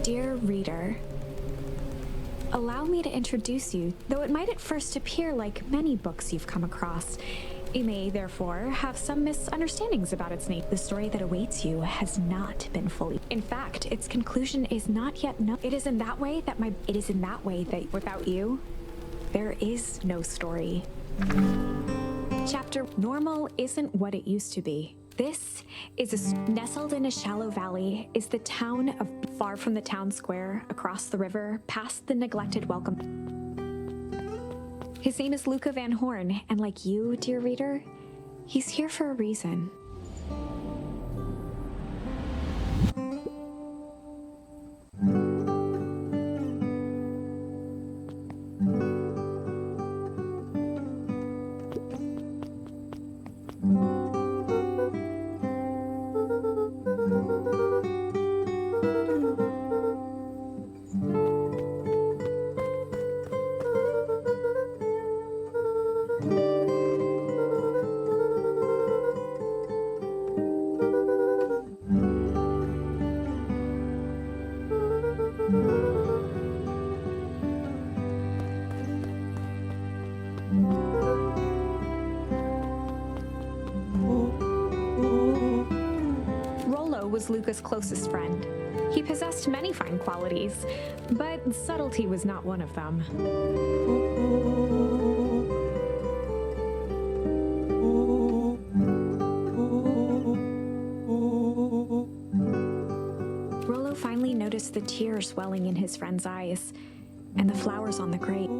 Dear reader, allow me to introduce you, though it might at first appear like many books you've come across. You may, therefore, have some misunderstandings about its nature. The story that awaits you has not been fully. In fact, its conclusion is not yet known. It is in that way that without you, there is no story. Chapter Normal isn't what it used to be. This is nestled in a shallow valley is the town of far from the town square, across the river, past the neglected welcome. His name is Luca Van Horn, and like you, dear reader, he's here for a reason. Was Luca's closest friend. He possessed many fine qualities, but subtlety was not one of them. Rollo finally noticed the tears welling in his friend's eyes and the flowers on the grate.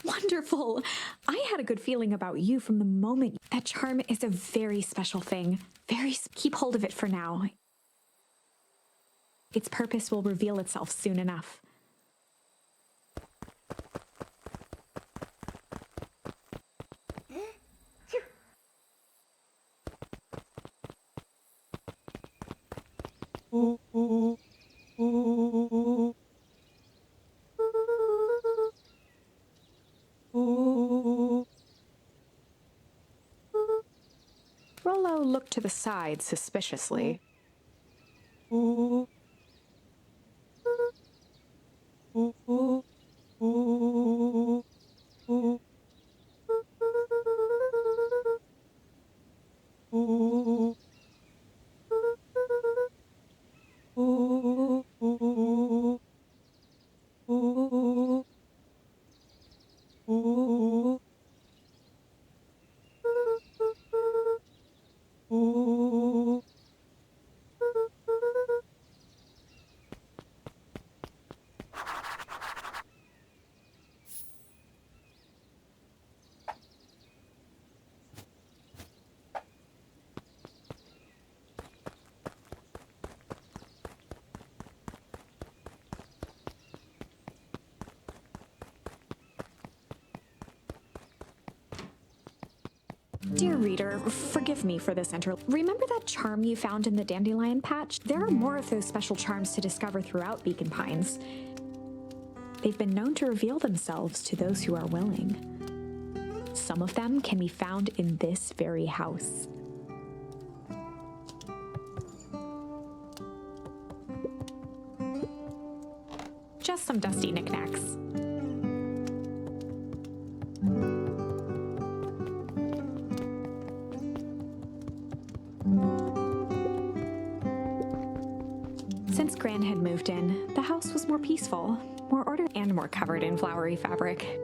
Wonderful! I had a good feeling about you from the moment. That charm is a very special thing. Keep hold of it for now. Its purpose will reveal itself soon enough. Rollo looked to the side suspiciously. reader, forgive me for this Remember that charm you found in the dandelion patch? There are more of those special charms to discover throughout Beacon Pines. They've been known to reveal themselves to those who are willing. Some of them can be found in this very house. Just some dusty knickknacks. Since Gran had moved in, the house was more peaceful, more ordered, and more covered in flowery fabric.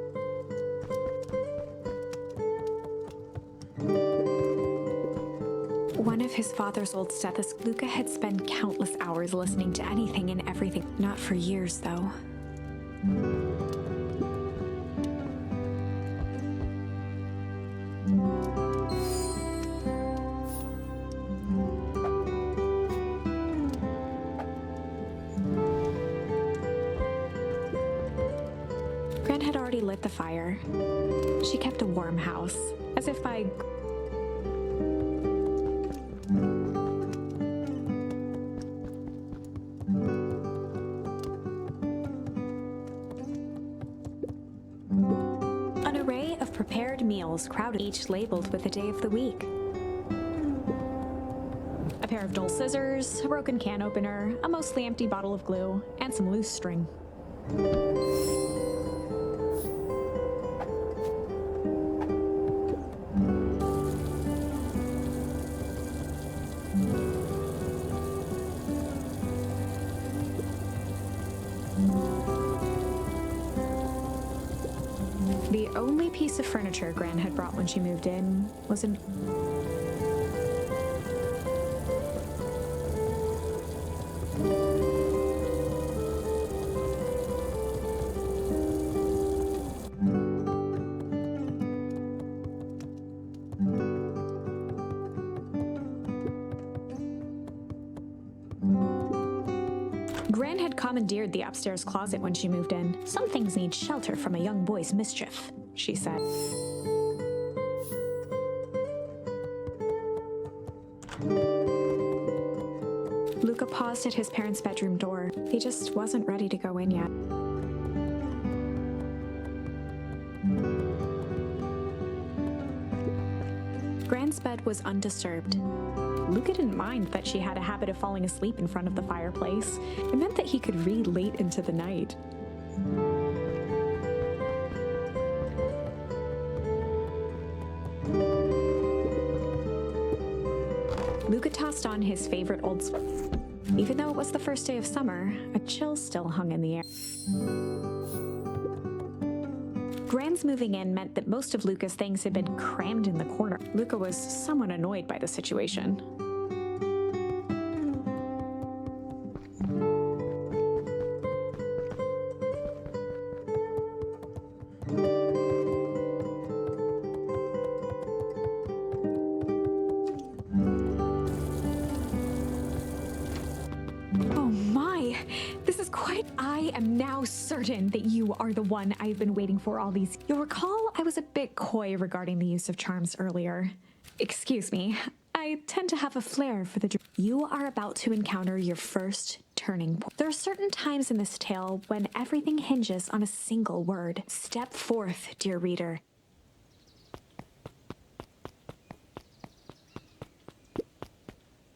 One of his father's old stethoscopes, Luca had spent countless hours listening to anything and everything. Not for years, though. Gran had already lit the fire. She kept a warm house, as if by an array of prepared meals crowded, each labeled with the day of the week. A pair of dull scissors, a broken can opener, a mostly empty bottle of glue, and some loose string. The only piece of furniture Gran had brought when she moved in was an Gran had commandeered the upstairs closet when she moved in. Some things need shelter from a young boy's mischief, she said. Luca paused at his parents' bedroom door. He just wasn't ready to go in yet. Gran's bed was undisturbed. Luca didn't mind that she had a habit of falling asleep in front of the fireplace. It meant that he could read late into the night. Luca tossed on his favorite old sweater. Even though it was the first day of summer, a chill still hung in the air. Gran's moving in meant that most of Luca's things had been crammed in the corner. Luca was somewhat annoyed by the situation. I am now certain that you are the one I've been waiting for all these. You'll recall I was a bit coy regarding the use of charms earlier. Excuse me, I tend to have a flair for the You are about to encounter your first turning point. There are certain times in this tale when everything hinges on a single word. Step forth, dear reader.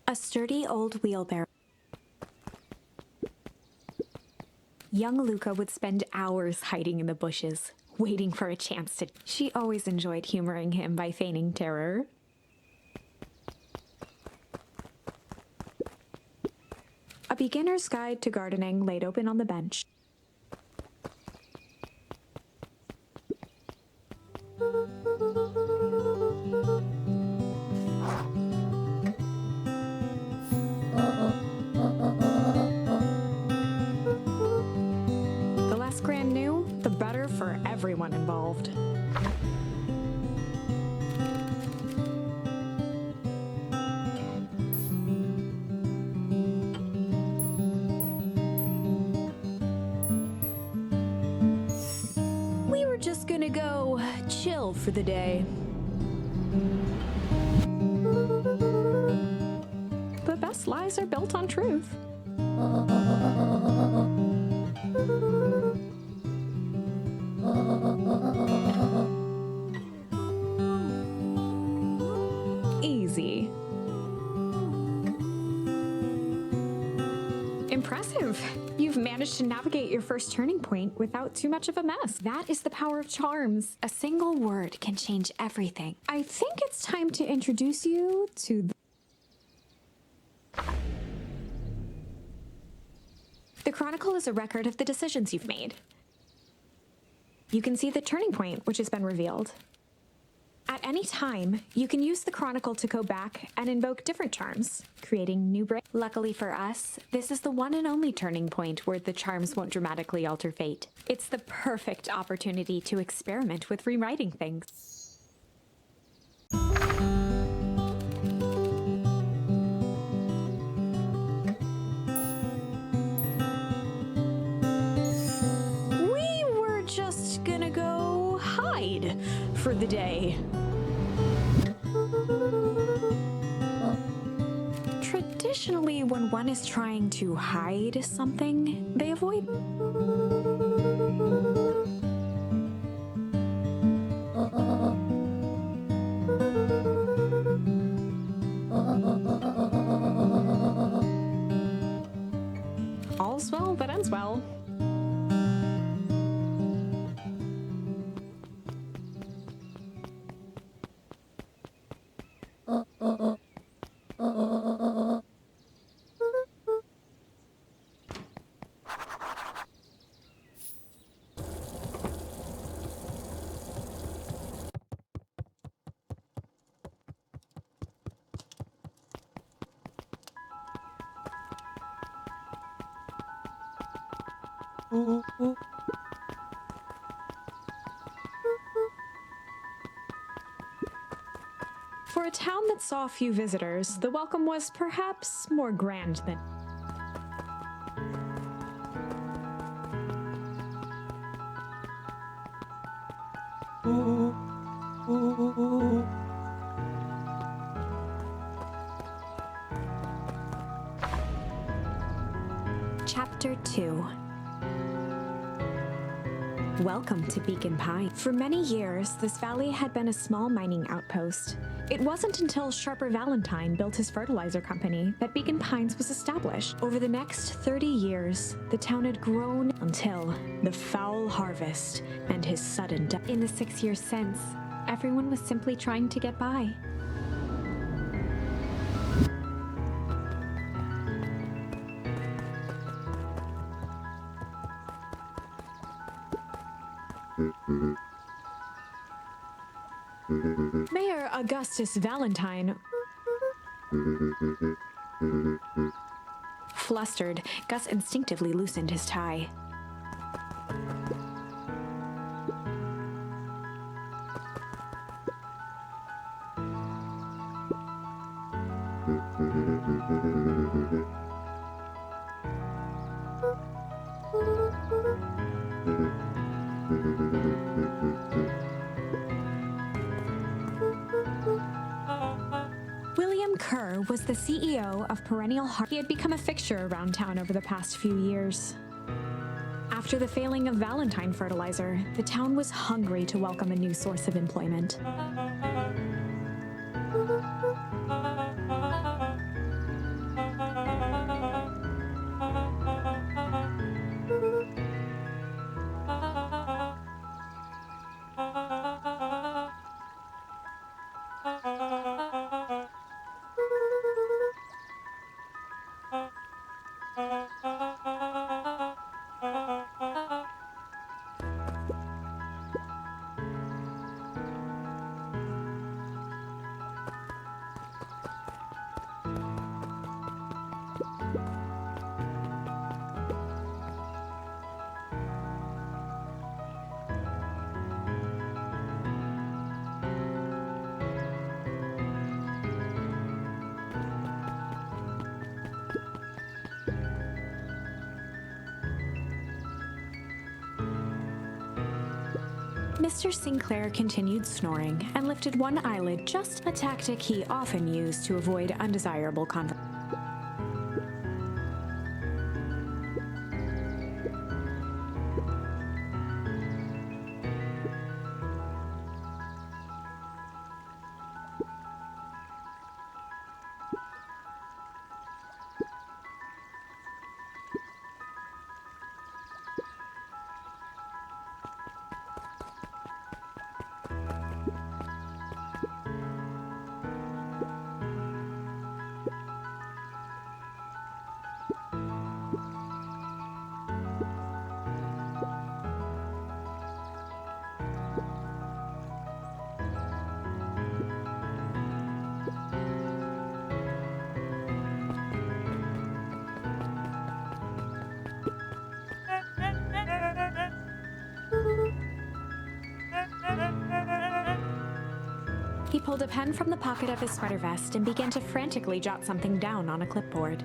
A sturdy old wheelbarrow. Young Luca would spend hours hiding in the bushes, waiting for a chance to. She always enjoyed humoring him by feigning terror. A beginner's guide to gardening laid open on the bench. Gran knew, the better for everyone involved. We were just gonna go chill for the day. because lies are built on truth. Easy. Impressive. You've managed to navigate your first turning point without too much of a mess. That is the power of charms. A single word can change everything. I think it's time to introduce you to the Chronicle is a record of the decisions you've made. You can see the turning point which has been revealed. At any time, you can use the Chronicle to go back and invoke different charms, creating new breaks. Luckily for us, this is the one and only turning point where the charms won't dramatically alter fate. It's the perfect opportunity to experiment with rewriting things. We were just gonna go hide for the day. Traditionally, when one is trying to hide something, they avoid. All's well that ends well. For a town that saw few visitors, the welcome was perhaps more grand than. Chapter 2. Welcome to Beacon Pine. For many years, this valley had been a small mining outpost. It wasn't until 𝗘𝗺ℴ𝗏 built his fertilizer company that Beacon Pines was established. Over the next 30 years, the town had grown until the foul harvest and his sudden death. In the 6 years since, everyone was simply trying to get by. Mayor Augustus Valentine. Flustered, Gus instinctively loosened his tie. 𝗘𝗺ℵ was the CEO of Perennial Heart. He had become a fixture around town over the past few years. After the failing of Valentine fertilizer, the town was hungry to welcome a new source of employment. Mr. Sinclair continued snoring and lifted one eyelid, just a tactic he often used to avoid undesirable conversation. He pulled a pen from the pocket of his sweater vest and began to frantically jot something down on a clipboard.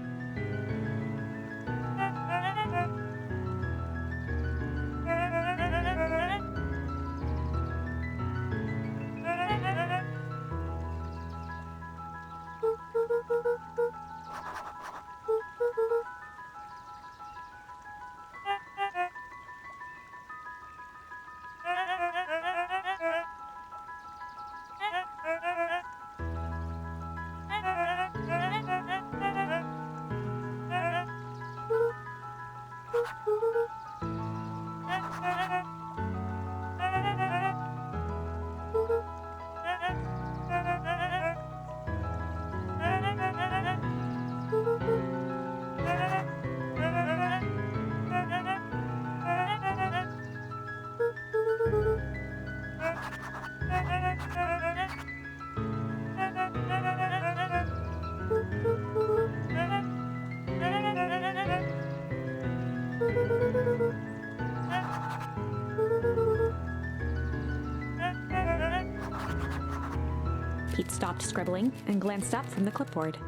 Pete stopped scribbling and glanced up from the clipboard.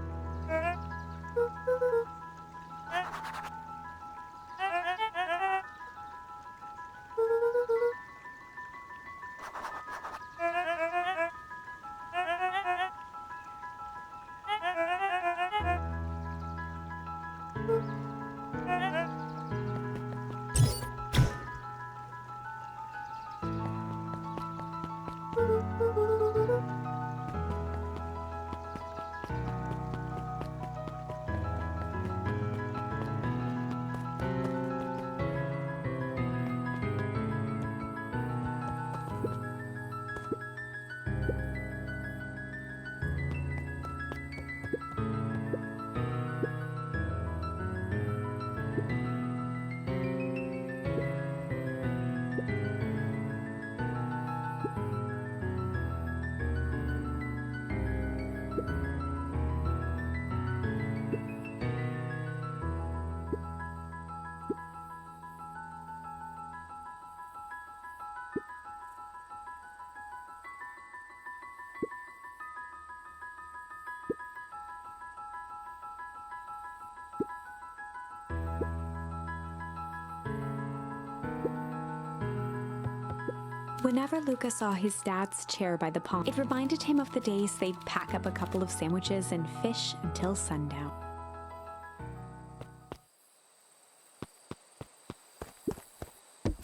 Whenever Luca saw his dad's chair by the pond, it reminded him of the days they'd pack up a couple of sandwiches and fish until sundown.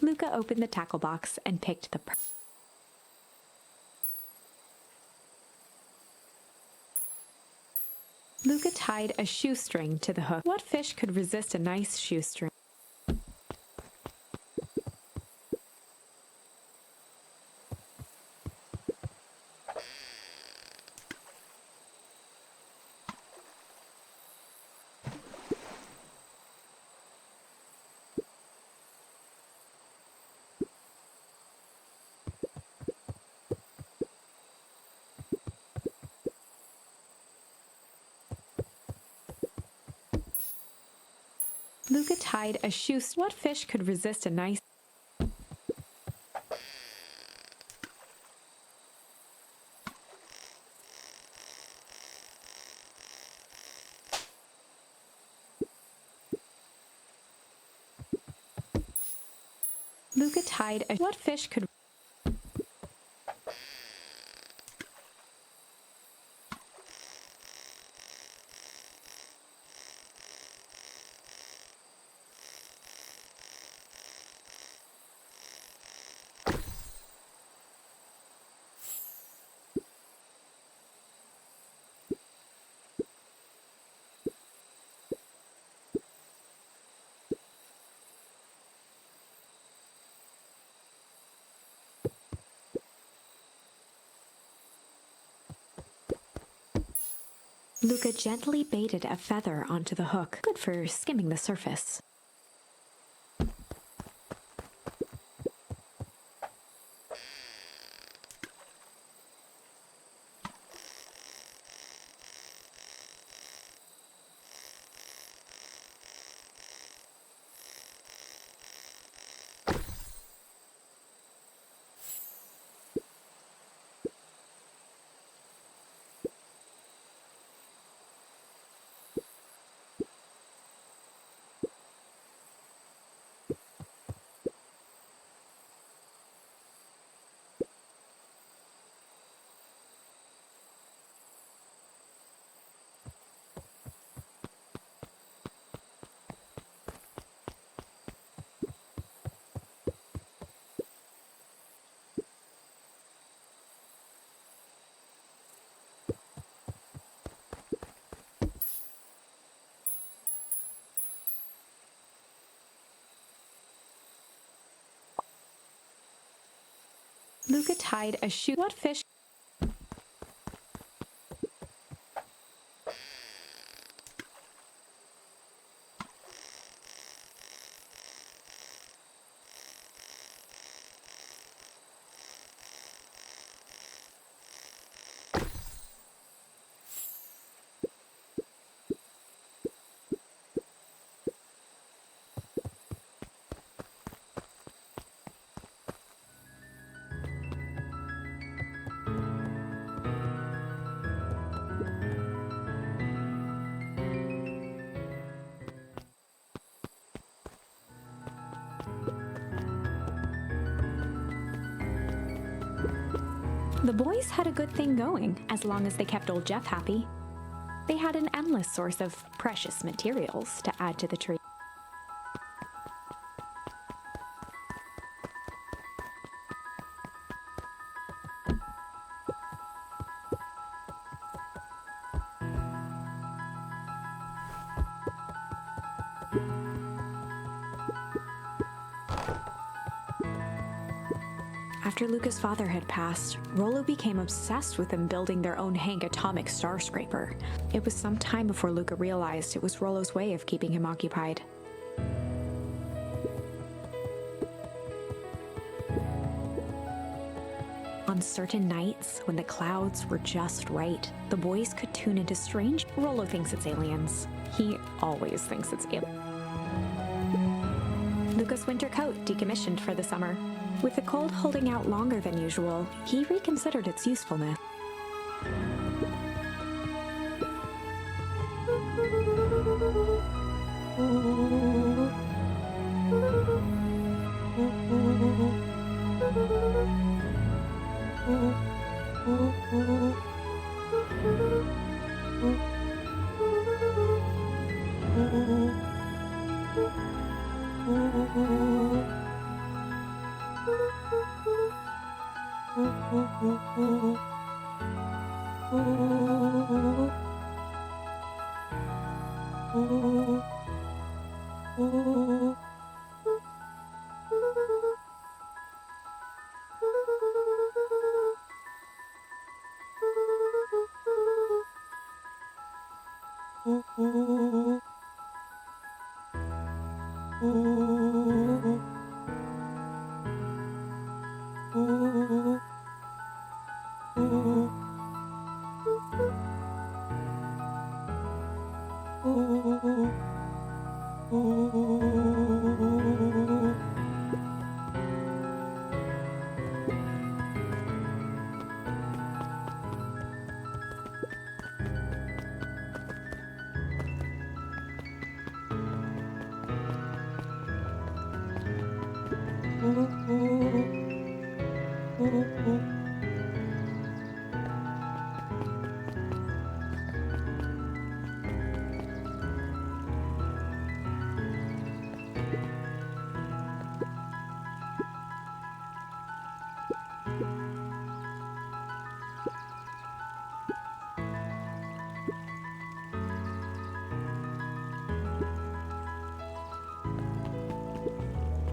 Luca opened the tackle box and picked the Luca tied a shoestring to the hook. What fish could resist a nice shoestring? Luca tied a shoestring. What fish could resist a nice... Luca tied a... What fish could... Luca gently baited a feather onto the hook, good for skimming the surface. Luca tied a shoe. What fish? The boys had a good thing going, as long as they kept old Jeff happy. They had an endless source of precious materials to add to the tree. After Luca's father had passed, Rollo became obsessed with them building their own Hank atomic star scraper. It was some time before Luca realized it was Rollo's way of keeping him occupied. On certain nights, when the clouds were just right, the boys could tune into strange... Rollo thinks it's aliens. He always thinks it's aliens. Luca's winter coat decommissioned for the summer. With the cold holding out longer than usual, he reconsidered its usefulness.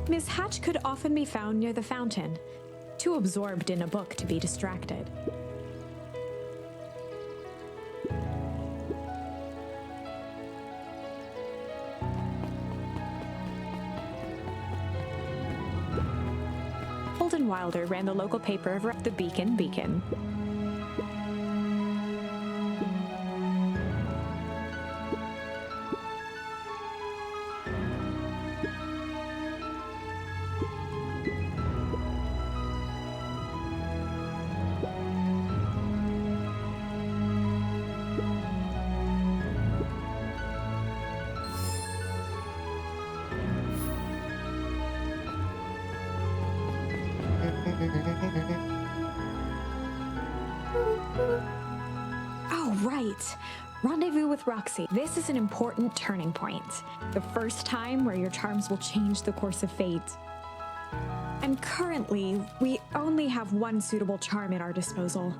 Miss Hatch could often be found near the fountain, too absorbed in a book to be distracted. Holden Wilder ran the local paper of the Beacon. Oh, right. Rendezvous with Roxy. This is an important turning point. The first time where your charms will change the course of fate. And currently, we only have one suitable charm at our disposal.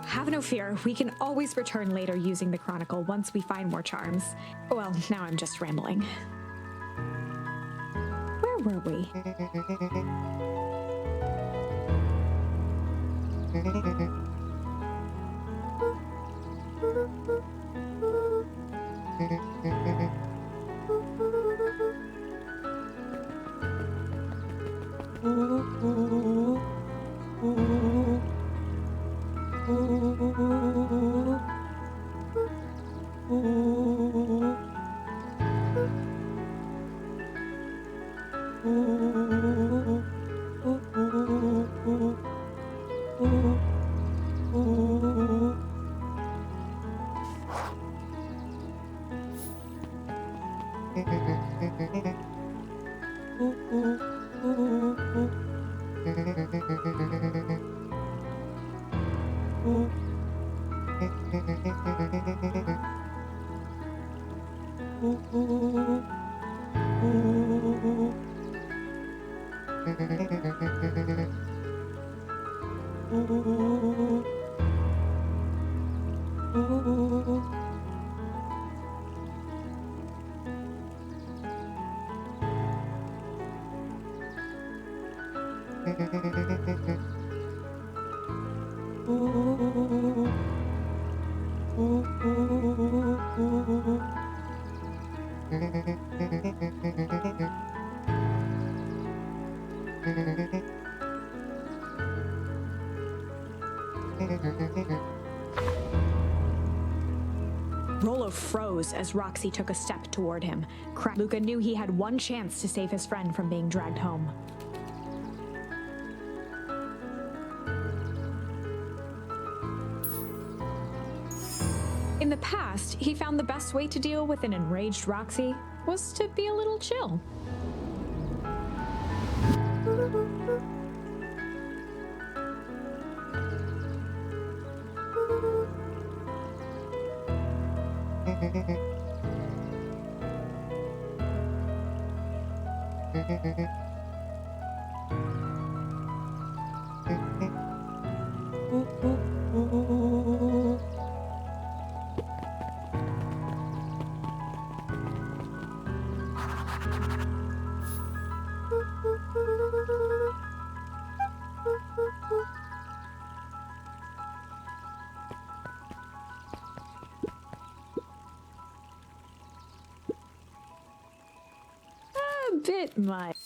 Have no fear, we can always return later using the Chronicle once we find more charms. Well, now I'm just rambling. Where were we? Rollo froze as Roxy took a step toward him. Luca knew he had one chance to save his friend from being dragged home. In the past, he found the best way to deal with an enraged Roxy was to be a little chill. A bit much.